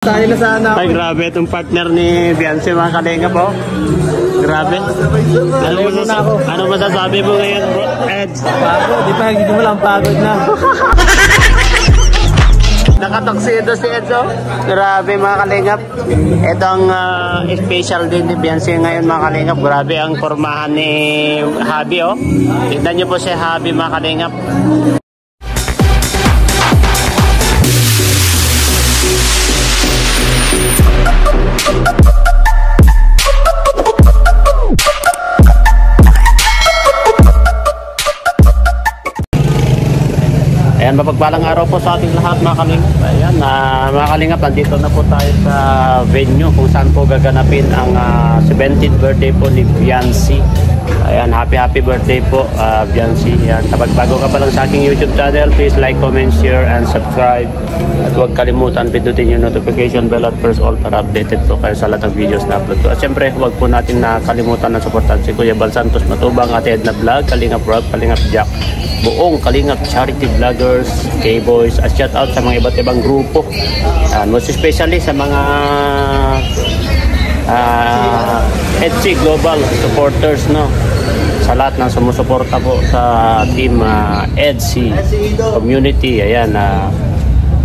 Tayo na sana ako. Ay, grabe itong partner ni Beyonce, mga kalinga po. Grabe. Ano masasabi mo ngayon, bro? Ed? Pagod, di pa, hindi mo lang pagod na. Nakatoksido si Edzo. Grabe mga kalingap. Ito ang special din ni Beyonce ngayon mga kalingap. Grabe ang formahan ni Habi, oh. Tignan niyo po si Habi mga kalingap. Ayan, mapagpalang araw po sa ating lahat mga kalingap. Ayan, mga kalingap, nandito na po tayo sa venue kung saan po gaganapin ang 17th birthday po ni Beyonce. Ayan, happy birthday po Beyonce. Ayan, kapag bago ka pa lang sa aking YouTube channel, please like, comment, share, and subscribe. At huwag kalimutan, pindutin yung notification bell at press all para updated po kayo sa lahat ng videos na upload ko. At syempre, huwag po natin nakalimutan na supportan si Kuya Bal Santos Matubang, Ate Edna Vlog, Kalingap Rob, Kalingap Jack, buong Kalingap Charity Vloggers, K-Boys, at shout out sa mga iba't ibang grupo. Most especially sa mga EDC Global supporters, no? Sa lahat ng sumusuporta po sa team EDC community. Ayan,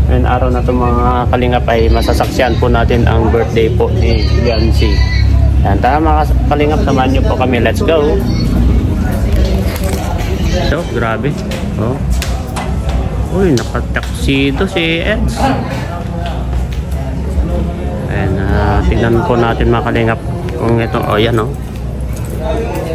ngayong araw na itong mga kalingap ay masasaksiyan po natin ang birthday po ni Beyonce. Ayan, tara mga kalingap, samahan nyo po kami. Let's go! So, grabe. Oh. Uy, nakataksido si Eds. Ayan, tingnan po natin mga kalingap kung ito, oh yan oh.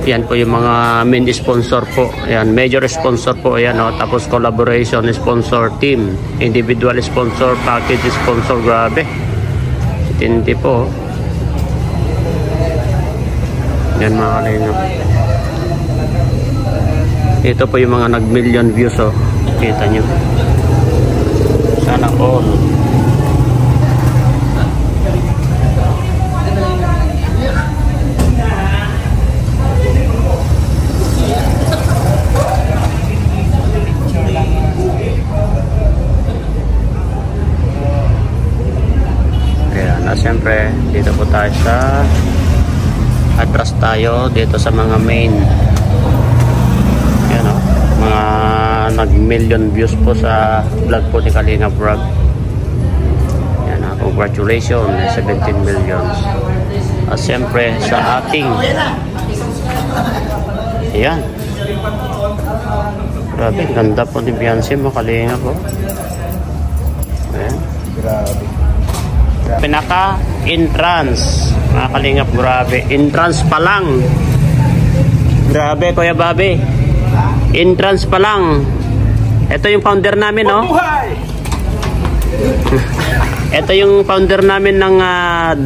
Yan po yung mga main sponsor po. Ayan, major sponsor po. Ayan oh. Tapos collaboration sponsor team, individual sponsor, package sponsor. Grabe. Tindi po. Yan mga kalingap. Ito po yung mga nag-million views, oh. Kita nyo. Sana all. Ayan, siyempre, dito po tayo sa atras tayo, dito sa mga main. Mga nag-million views po sa vlog po ni Kalingap Rob. Yan, congratulations, 17 millions. At siyempre sa ating ayan, grabe, ganda po ni Beyonce mga Kalingap po. Ayan, grabe. Pinaka entrance mga Kalingap, grabe, entrance pa lang. Grabe Kuya Bobby, entrance pa lang. Ito yung founder namin, no? Ito yung founder namin ng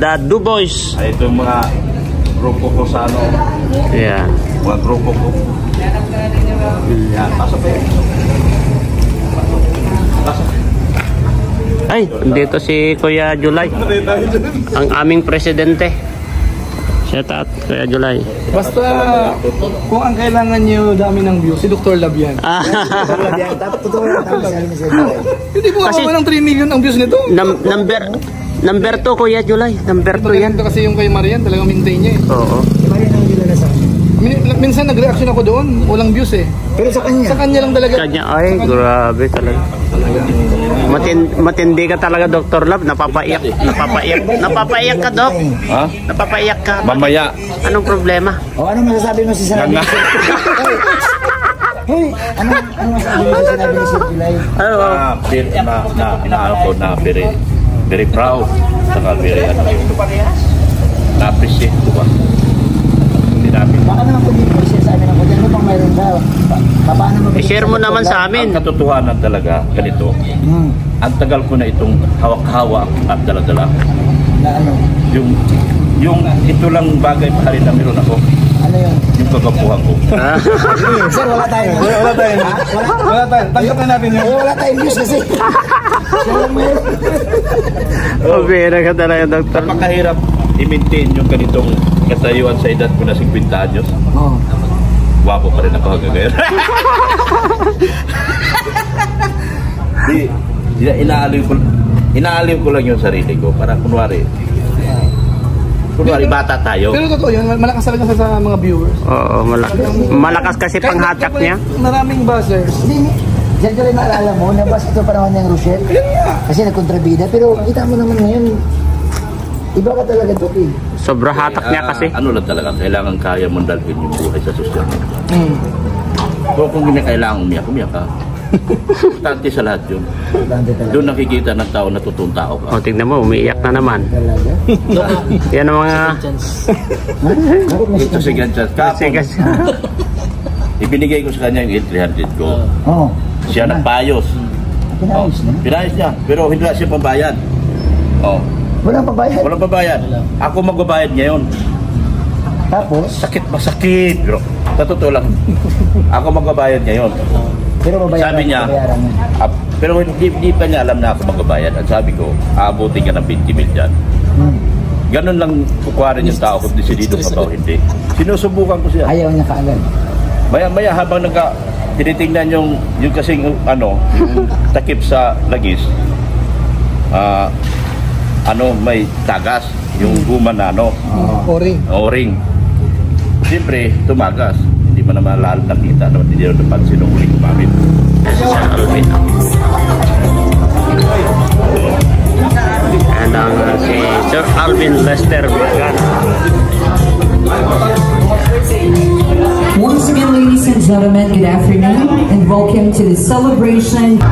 The Dubois. Ito yung mga grupo ko sa ano. Yeah. Mga grupo ko. Yan, pasok ko. Pasok. Ay, dito si Kuya July, ang aming presidente. Shout out Kuya July. Basta kung ang kailangan nyo dami ng views, si Dr. Labian. Dr. Labian, totoo lang tama sa hindi po ako ng 3 million ang views nito. Number 2 Kuya July, number 2 yan. Ito kasi yung kay Marian, talagang maintain niya eh. Oo. Marian ang gila na sa akin. Minsan nag-reaction ako doon, walang views eh. Pero sa kanya? Sa kanya lang talaga. Kanya, ay grabe talaga. Matindi ka talaga Dr. Love, napapaiyak ka Doc. Ha? Napapaiyak ka. Mamaya. Anong problema? O ano masasabi mo si Sanabi? Hey, ano masasabi mo si Sanabi ni Sir July? Inaano ko na very proud. Saka very na-appreciate ko ba? Baka naman kung dito siya sa amin ang hotel mo pang mayroon daw. Paano mo I-share mo naman sa amin. Ang katotohanan talaga, ganito. Ang tagal ko na itong hawak-hawak at dala-dala. Na ano? Yung ito lang bagay pa rin na meron ako. Ano yun? Yung kagapuhan ko. Sir, wala tayo. Wala tayo. Tanggap na natin yun. Wala tayong views kasi. Pabira ka talaga Dr. Napakahirap i-maintain yung ganitong katayuan sa edad ko na 50 anyos. Oo. Wapo pa rin ako hanggang ngayon. Di inaaloy ko Inaalim ko lang yung sarili ko para kunwari bata tayo. Pero totoo yun, malakas talaga sa mga viewers. Oo, malakas kasi panghatak niya. Maraming buzzers. Hindi, diyan ko rin naalala mo, nabas ito panahon ng Rochelle. Kasi nagkontrabida, pero kita mo naman ngayon, iba ka talaga to, eh. Sobra hatak niya kasi. Ano lang talaga, kailangan kaya mong dalhin yung buhay sa social media. Pero kung hindi kailangan umiyak ka. Importante sa lahat yun. Doon nakikita ng tao na totoong tao ka. O, tignan mo, umiiyak na naman. Talaga? Yan ang mga... Ito si Ganchas. Kapon, ibinigay ko sa kanya yung 300 ko. Oo. Siya nagpayos. Pinayos na? Pinayos niya, pero hindi na siya pambayad. Oh. Walang pabayad. Walang pabayad. Ako magbabayad ngayon. Tapos? Masakit. Pero, sa totoo lang, ako magbabayad ngayon. Pero mabayaran. Sabi niya, pero hindi pa niya alam na ako magbabayad. At sabi ko, aabutin ka ng 20 mil dyan. Ganun lang kukuharin yung tao kung desidido ka ba o hindi. Sinusubukan ko siya. Ayaw niya kaagad. Maya habang tinitingnan yung kasing yung takip sa lagis, may tagas, yung guma na O-ring. Siyempre, tumagas. Hindi mo naman nakita naman, hindi naman napansin nung huling kumamit. And si Sir Alvin Lester Bagan. Once again, ladies and gentlemen, good afternoon and welcome to the celebration.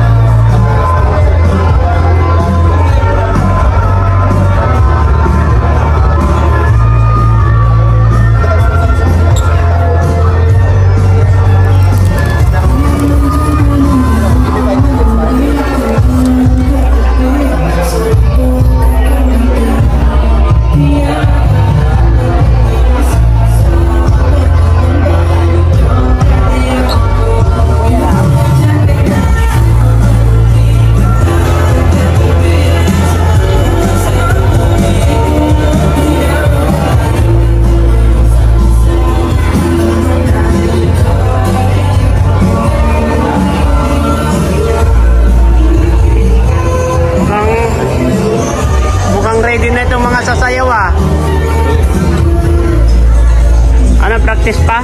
Ready na itong mga sasayaw ah. Ano, practice pa?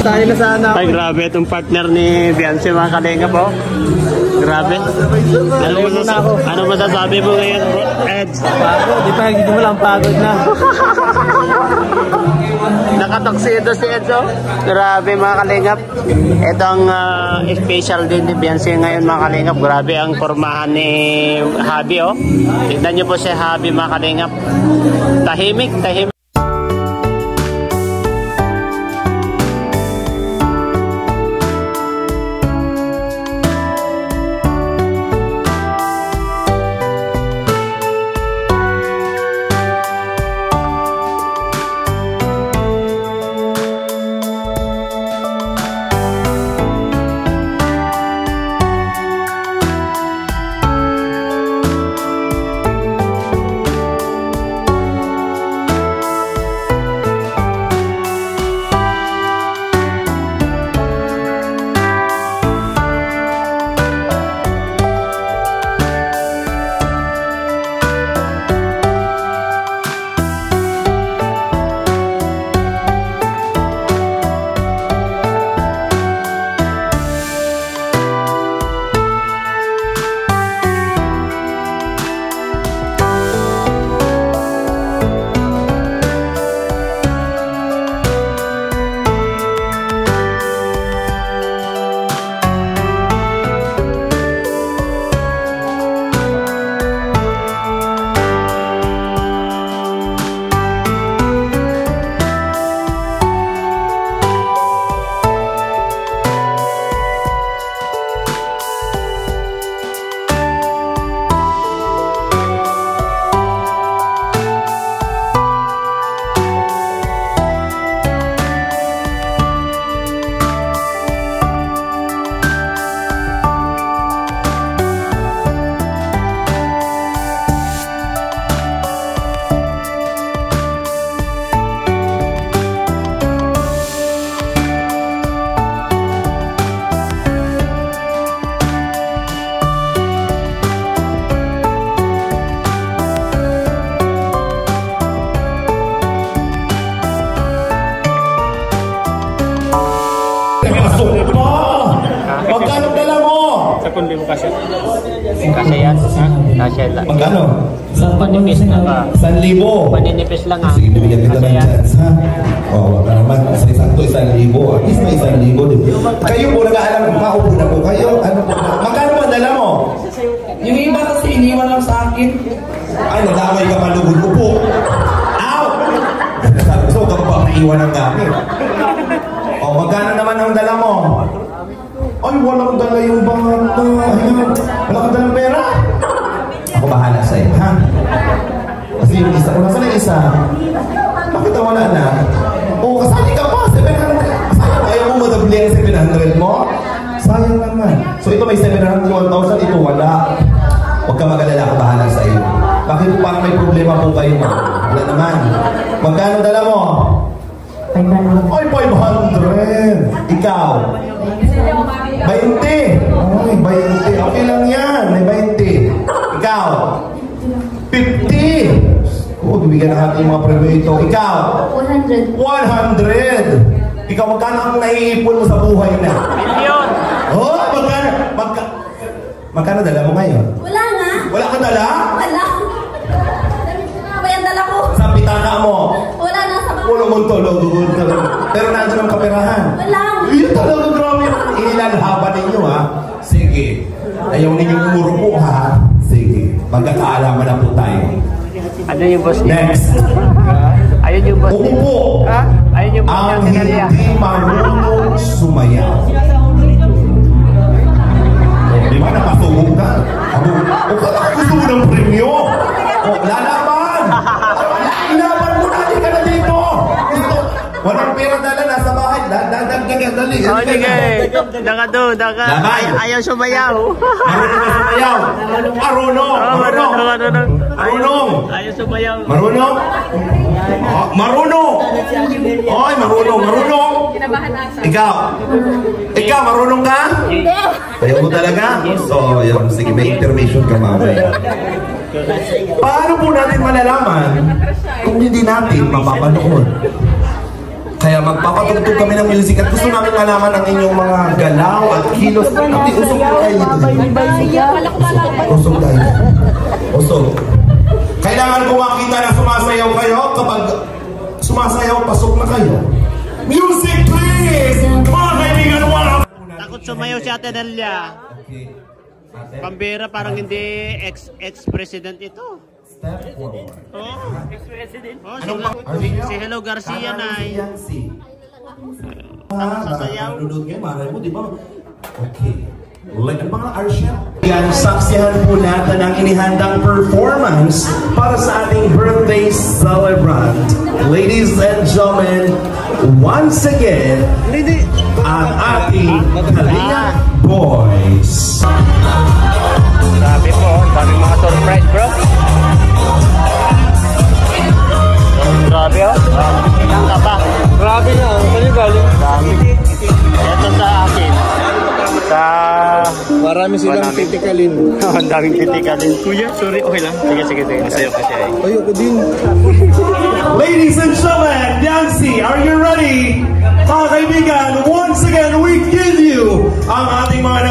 Tayo na sana. Ay, grabe itong partner ni Beyonce, mga kalinga po. Grabe. Ano masasabi mo ngayon, Ed? Pagod, di pa, hindi mo lang pagod na. Nakatoksido si Edzo. Grabe mga kalingap. Ito ang special din ni Beyonce ngayon mga kalingap. Grabe ang formahan ni Habi oh. Tignan nyo po si Habi mga kalingap. Tahimik. Kasi yan, ha? Kasi lang. Magkano? Manipis na ba? 1,000. Maninipis lang ha. Sige, bibigyan kita ng Kasi yan. chance, ha? Oo, naman. Sa isang to, 1,000. At least may 1,000, di ba? Kayo po, nag-aalam, makaupo na po kayo. Ano po? Magkano ba dala mo? Yung iba kasi iniwan lang sa akin. Ay, nadamay ka pa lugod. Upo. Ow! So, ka ba naiwan ang gamit? O, magkano naman ang dala mo? Ay, walang dala yung bata. Ayan. Wala kang dalang pera? Ako bahala sa'yo, ha? Kasi yung isa, kung nasa na isa, bakit wala na? O, kasali ka pa, 700. Sayang, ayaw mo madabli ang 700 mo? Sayang naman. So, ito may 700, 1,000, ito wala. Huwag ka mag-alala, ako bahala sa'yo. Bakit po parang may problema po kayo, ma? Wala naman. Magkano dala mo? 500. Ay, 500. Ikaw? 20. Ay, 20. Okay lang yan. May 20. Ikaw? 50. Oo, bibigyan na natin yung mga premyo ito. Ikaw? 100. 100. Ikaw, magkano ang naiipon mo sa buhay na? Milyon! Oh, magkano? Magkano dala mo ngayon? Wala nga. Wala kang dala? Wala. Ano ba yung dala ko? Sa pitaka mo? Wala na sa Wala mo tulog. Pero nandiyan ang kaperahan. Wala. Yun talaga, grabe. Ilalhaban ninyo, ha? Sige. Ayaw ninyong umurupo, ha? Sige. Magkakaalaman na po tayo. Ano yung boss niya? Next. Ayun yung boss niya. Umupo. Ha? Ayun yung boss Ang niya. hindi marunong sumayaw. Di ba napasubok ka? O kala ka gusto mo ng premyo? O, lalaban! Lalaban mo na, ka na dito! Gusto, walang pera dala, nasa bahay. Dadagdagan, dali. Oh, sige. Daka doon, daka. Labay. Ayaw sumayaw. Marunong na sumayaw. Marunong. Marunong. Ayaw sumayaw. Marunong? Marunong! Oy, marunong! Ikaw, marunong ka? Hindi. Ayaw mo talaga? So, yun. Sige, may intermission ka mamaya. Paano po natin malalaman kung hindi natin mapapanood? Kaya magpapatugtog kami ng music at gusto namin malaman ang inyong mga galaw at kilos. Ati, usog po kayo dito. Usog tayo. Usog. Kailangan ko makita na sumasayaw kayo. Kapag sumasayaw, pasok na kayo. Music, please! Mga kaibigan, wala! Takot sumayaw si Ate Nelia. Pambira, parang hindi ex-president ito. Step forward. Oh, ex-president. Oh, si Hello Garcia na eh. Sasayaw. Nanonood ngayon, maray mo, di ba? Okay. Like ang mga Arsha. Yan, saksihan po natin ang inihandang performance para sa ating birthday celebrant. Ladies and gentlemen, once again, ang ating Kalinga Boys. Grabe po, daming mga surprise bro. Grabe oh. Ilang ka ba? Grabe na, saan galing? Dami. Ito sa akin. Marami silang titikalin. Ang daming titikalin. Kuya, sorry, okay lang. Sige. Masaya kasi ay. Ayoko din. Ladies and gentlemen, Yancy, are you ready? Mga kaibigan, once again, we give you ang ating mga